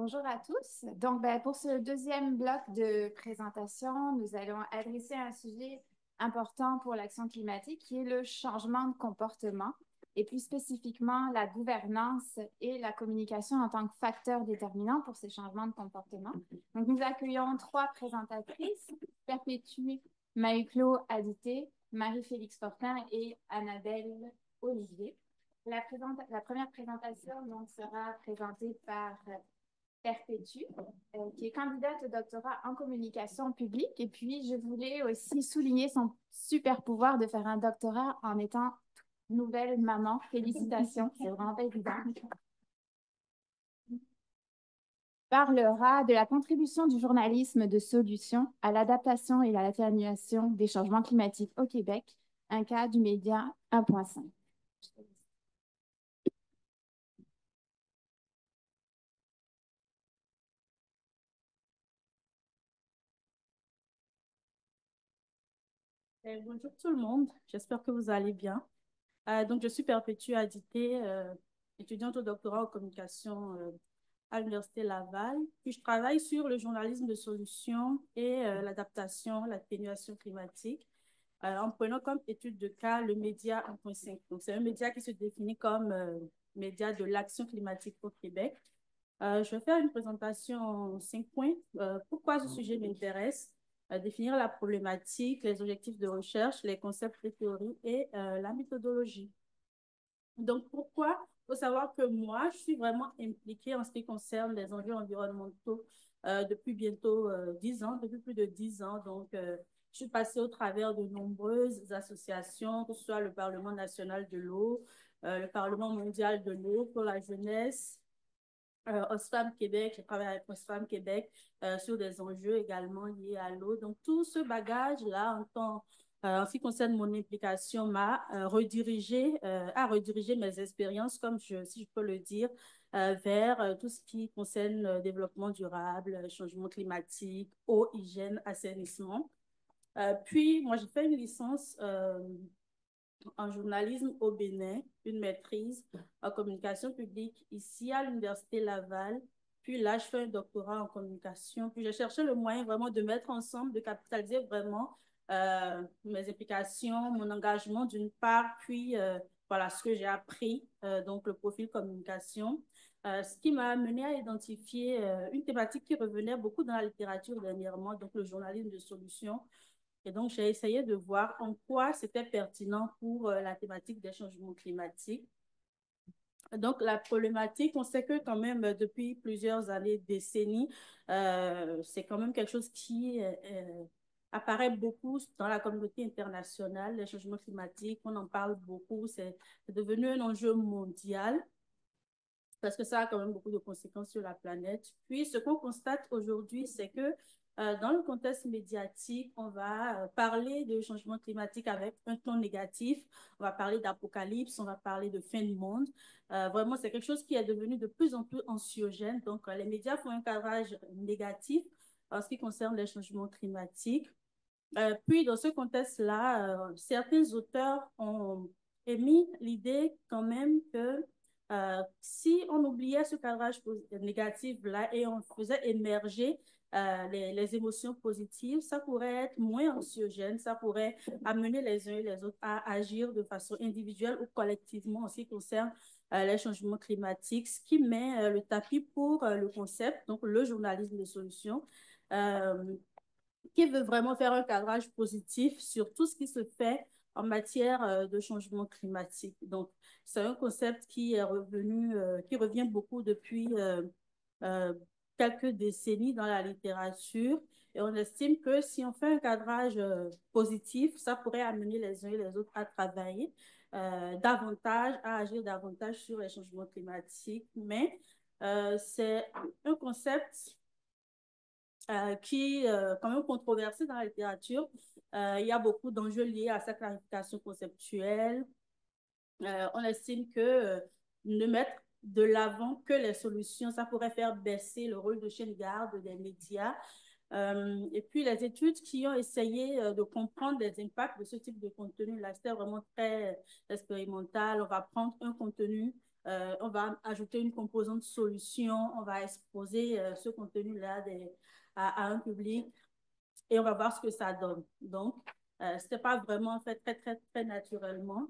Bonjour à tous. Donc, pour ce deuxième bloc de présentation, nous allons adresser un sujet important pour l'action climatique qui est le changement de comportement et plus spécifiquement la gouvernance et la communication en tant que facteur déterminant pour ces changements de comportement. Donc, nous accueillons trois présentatrices, Perpétue Mahuclo Adité, Marie-Félix Fortin et Annabelle Olivier. La première présentation donc, sera présentée par Perpétue, qui est candidate au doctorat en communication publique. Et puis, je voulais aussi souligner son super pouvoir de faire un doctorat en étant nouvelle maman. Félicitations, c'est vraiment pas évident. Parlera de la contribution du journalisme de solutions à l'adaptation et à l'atténuation des changements climatiques au Québec, un cas du média 1.5. Bonjour tout le monde, j'espère que vous allez bien. Donc, je suis Perpétue Adité, étudiante au doctorat en communication à l'Université Laval. Puis, je travaille sur le journalisme de solutions et l'adaptation, l'atténuation climatique, en prenant comme étude de cas le média 1.5. Donc, c'est un média qui se définit comme média de l'action climatique au Québec. Je vais faire une présentation en 5 points. Pourquoi ce sujet m'intéresse? Définir la problématique, les objectifs de recherche, les concepts de théorie et la méthodologie. Donc, pourquoi? Il faut savoir que moi, je suis vraiment impliquée en ce qui concerne les enjeux environnementaux depuis bientôt 10 ans, depuis plus de 10 ans. Donc, je suis passée au travers de nombreuses associations, que ce soit le Parlement national de l'eau, le Parlement mondial de l'eau pour la jeunesse, Oxfam Québec, je travaille avec Oxfam Québec sur des enjeux également liés à l'eau. Donc, tout ce bagage-là, en ce qui concerne mon implication, a redirigé mes expériences, si je peux le dire, vers tout ce qui concerne le développement durable, changement climatique, eau, hygiène, assainissement. Puis, moi, j'ai fait une licence en journalisme au Bénin, une maîtrise en communication publique ici à l'Université Laval. Puis là, je fais un doctorat en communication. Puis j'ai cherché le moyen vraiment de mettre ensemble, de capitaliser vraiment mes implications, mon engagement d'une part, puis voilà ce que j'ai appris, donc le profil communication. Ce qui m'a amené à identifier une thématique qui revenait beaucoup dans la littérature dernièrement, donc le journalisme de solutions. Et donc, j'ai essayé de voir en quoi c'était pertinent pour la thématique des changements climatiques. Donc, la problématique, on sait que quand même, depuis plusieurs années, décennies, c'est quand même quelque chose qui apparaît beaucoup dans la communauté internationale, les changements climatiques, on en parle beaucoup, c'est devenu un enjeu mondial parce que ça a quand même beaucoup de conséquences sur la planète. Puis, ce qu'on constate aujourd'hui, c'est que dans le contexte médiatique, on va parler de changement climatique avec un ton négatif, on va parler d'apocalypse, on va parler de fin du monde. Vraiment, c'est quelque chose qui est devenu de plus en plus anxiogène. Donc, les médias font un cadrage négatif en ce qui concerne les changements climatiques. Puis, dans ce contexte-là, certains auteurs ont émis l'idée quand même que si on oubliait ce cadrage négatif-là et on faisait émerger les émotions positives, ça pourrait être moins anxiogène, ça pourrait amener les uns et les autres à agir de façon individuelle ou collectivement en ce qui concerne les changements climatiques, ce qui met le tapis pour le concept, donc le journalisme de solutions. Euh, qui veut vraiment faire un cadrage positif sur tout ce qui se fait en matière de changement climatique. Donc, c'est un concept qui est revenu, qui revient beaucoup depuis euh, quelques décennies dans la littérature. Et on estime que si on fait un cadrage positif, ça pourrait amener les uns et les autres à travailler davantage, à agir davantage sur les changements climatiques. Mais c'est un concept qui est quand même controversé dans la littérature. Il y a beaucoup d'enjeux liés à sa clarification conceptuelle. On estime que ne mettre de l'avant que les solutions, ça pourrait faire baisser le rôle de chien de garde des médias. Et puis, les études qui ont essayé de comprendre les impacts de ce type de contenu, là, c'était vraiment très expérimental. On va prendre un contenu On va ajouter une composante solution, on va exposer ce contenu-là à un public et on va voir ce que ça donne. Donc, c'était pas vraiment fait très naturellement.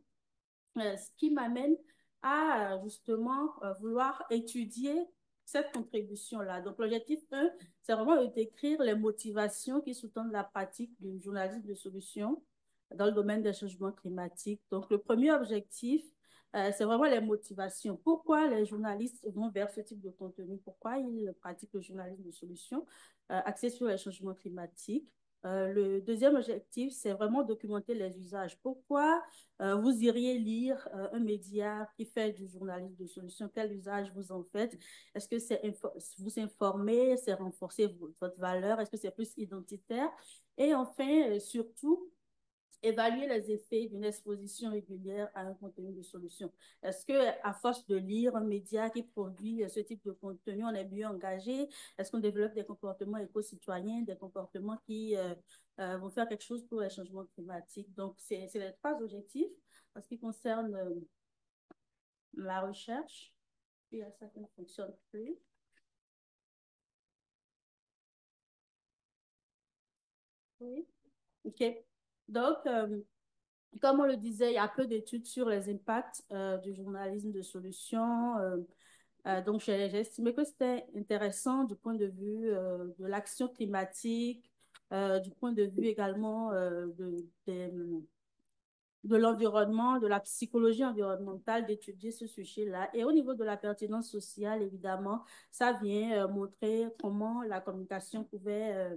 Ce qui m'amène à justement vouloir étudier cette contribution-là. Donc, l'objectif 1, c'est vraiment de décrire les motivations qui sous-tendent la pratique du journalisme de solution dans le domaine des changements climatiques. Donc, le premier objectif, c'est vraiment les motivations. Pourquoi les journalistes vont vers ce type de contenu? Pourquoi ils pratiquent le journalisme de solution axé sur les changements climatiques? Le deuxième objectif, c'est vraiment documenter les usages. Pourquoi vous iriez lire un média qui fait du journalisme de solution? Quel usage vous en faites? Est-ce que c'est vous informer, c'est renforcer votre valeur? Est-ce que c'est plus identitaire? Et enfin, surtout, évaluer les effets d'une exposition régulière à un contenu de solution. Est-ce que, à force de lire un média qui produit ce type de contenu, on est mieux engagé? Est-ce qu'on développe des comportements éco-citoyens, des comportements qui vont faire quelque chose pour les changements climatiques? Donc, c'est les trois objectifs en ce qui concerne la recherche. Puis, il y a ça qui ne fonctionne plus. Oui. OK. Donc, comme on le disait, il y a peu d'études sur les impacts du journalisme de solution. Donc, j'ai estimé que c'était intéressant du point de vue de l'action climatique, du point de vue également de l'environnement, de la psychologie environnementale, d'étudier ce sujet-là. Et au niveau de la pertinence sociale, évidemment, ça vient montrer comment la communication pouvait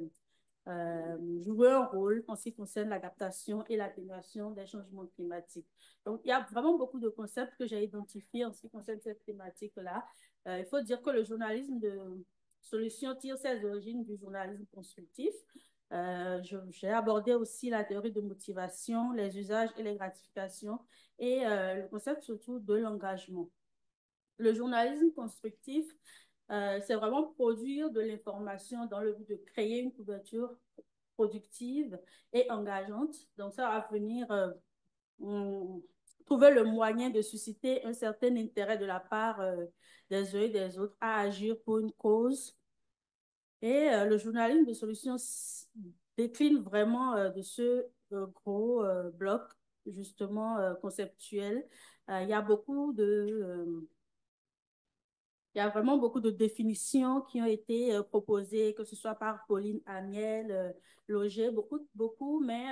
jouer un rôle en ce qui concerne l'adaptation et l'atténuation des changements climatiques. Donc, il y a vraiment beaucoup de concepts que j'ai identifiés en ce qui concerne cette thématique-là. Il faut dire que le journalisme de solution tire ses origines du journalisme constructif. J'ai abordé aussi la théorie de motivation, les usages et les gratifications et le concept surtout de l'engagement. Le journalisme constructif, c'est vraiment produire de l'information dans le but de créer une couverture productive et engageante. Donc, ça va venir trouver le moyen de susciter un certain intérêt de la part des uns et des autres à agir pour une cause. Et le journalisme de solutions décline vraiment de ce gros bloc, justement, conceptuel. Il y a beaucoup de il y a vraiment beaucoup de définitions qui ont été proposées, que ce soit par Pauline Amiel, Loger, beaucoup, mais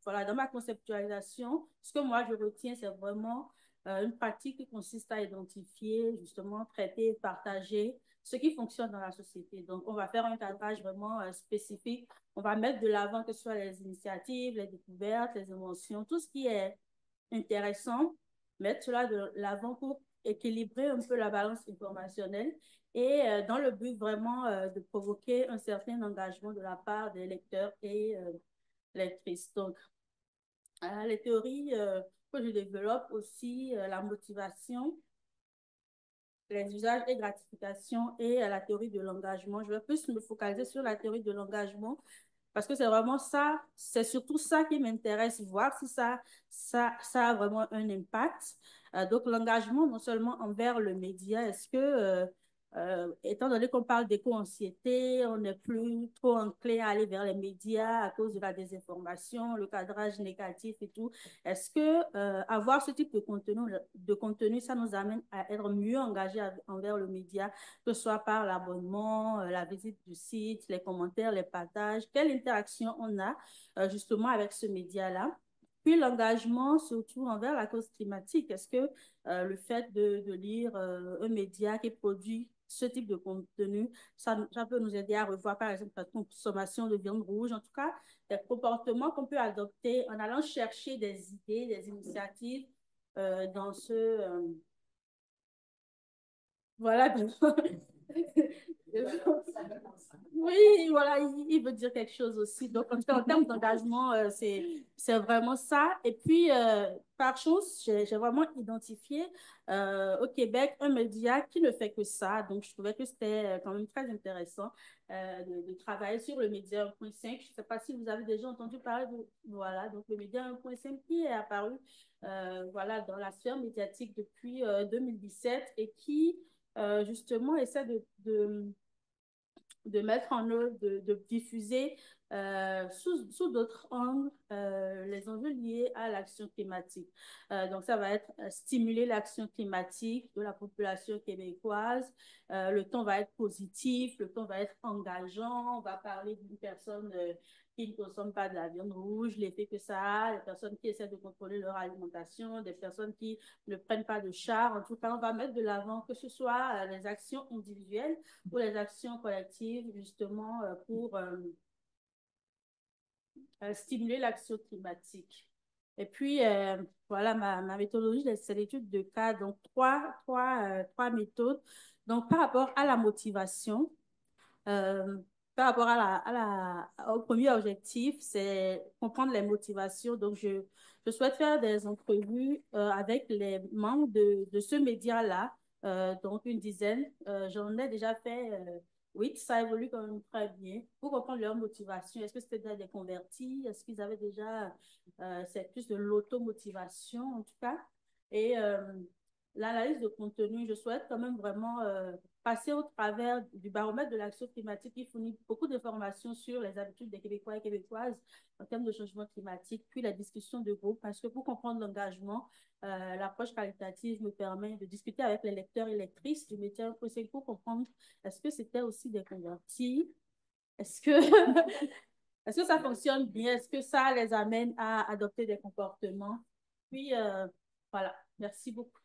voilà, dans ma conceptualisation, ce que moi je retiens, c'est vraiment une pratique qui consiste à identifier, justement, traiter, partager ce qui fonctionne dans la société. Donc, on va faire un cadrage vraiment spécifique. On va mettre de l'avant que ce soit les initiatives, les découvertes, les émotions, tout ce qui est intéressant, mettre cela de l'avant pour équilibrer un peu la balance informationnelle et dans le but vraiment de provoquer un certain engagement de la part des lecteurs et lectrices. Donc, les théories que je développe aussi, la motivation, les usages et gratifications et la théorie de l'engagement. Je vais plus me focaliser sur la théorie de l'engagement parce que c'est vraiment ça, c'est surtout ça qui m'intéresse, voir si ça a vraiment un impact. Donc, l'engagement, non seulement envers le média, est-ce que, étant donné qu'on parle d'éco-anxiété, on n'est plus trop enclin à aller vers les médias à cause de la désinformation, le cadrage négatif et tout, est-ce que avoir ce type de contenu, ça nous amène à être mieux engagés envers le média, que ce soit par l'abonnement, la visite du site, les commentaires, les partages, quelle interaction on a justement avec ce média-là. Puis l'engagement surtout envers la cause climatique. Est-ce que le fait de lire un média qui produit ce type de contenu, ça peut nous aider à revoir par exemple la consommation de viande rouge, en tout cas des comportements qu'on peut adopter en allant chercher des idées, des initiatives dans ce... voilà, Oui, voilà, il veut dire quelque chose aussi. Donc, en tout cas, en termes d'engagement, c'est vraiment ça. Et puis, par chance, j'ai vraiment identifié au Québec un média qui ne fait que ça. Donc, je trouvais que c'était quand même très intéressant de travailler sur le média 1.5. Je ne sais pas si vous avez déjà entendu parler de, voilà, donc le média 1.5 qui est apparu voilà, dans la sphère médiatique depuis 2017 et qui, justement, essaie de mettre en œuvre, de diffuser sous d'autres angles les enjeux liés à l'action climatique. Donc, ça va être stimuler l'action climatique de la population québécoise. Le ton va être positif, le ton va être engageant. On va parler d'une personne qui ne consomment pas de la viande rouge, l'effet que ça a, des personnes qui essaient de contrôler leur alimentation, des personnes qui ne prennent pas de char. En tout cas, on va mettre de l'avant que ce soit les actions individuelles ou les actions collectives, justement, pour stimuler l'action climatique. Et puis, voilà, ma méthodologie, c'est l'étude de cas, donc trois méthodes. Donc, par rapport à la motivation, euh, par rapport au premier objectif, c'est comprendre les motivations. Donc, je souhaite faire des entrevues avec les membres de ce média-là, donc une dizaine. J'en ai déjà fait 8, ça évolue quand même très bien pour comprendre leur motivation. Est-ce que c'était des convertis? Est-ce qu'ils avaient déjà, c'est plus de l'automotivation en tout cas. Et l'analyse de contenu, je souhaite quand même vraiment passer au travers du baromètre de l'action climatique qui fournit beaucoup d'informations sur les habitudes des Québécois et Québécoises en termes de changement climatique, puis la discussion de groupe, parce que pour comprendre l'engagement, l'approche qualitative me permet de discuter avec les lecteurs et lectrices du métier pour comprendre est-ce que c'était aussi des convertis, est-ce que, est-ce que ça fonctionne bien, est-ce que ça les amène à adopter des comportements. Puis, voilà, merci beaucoup.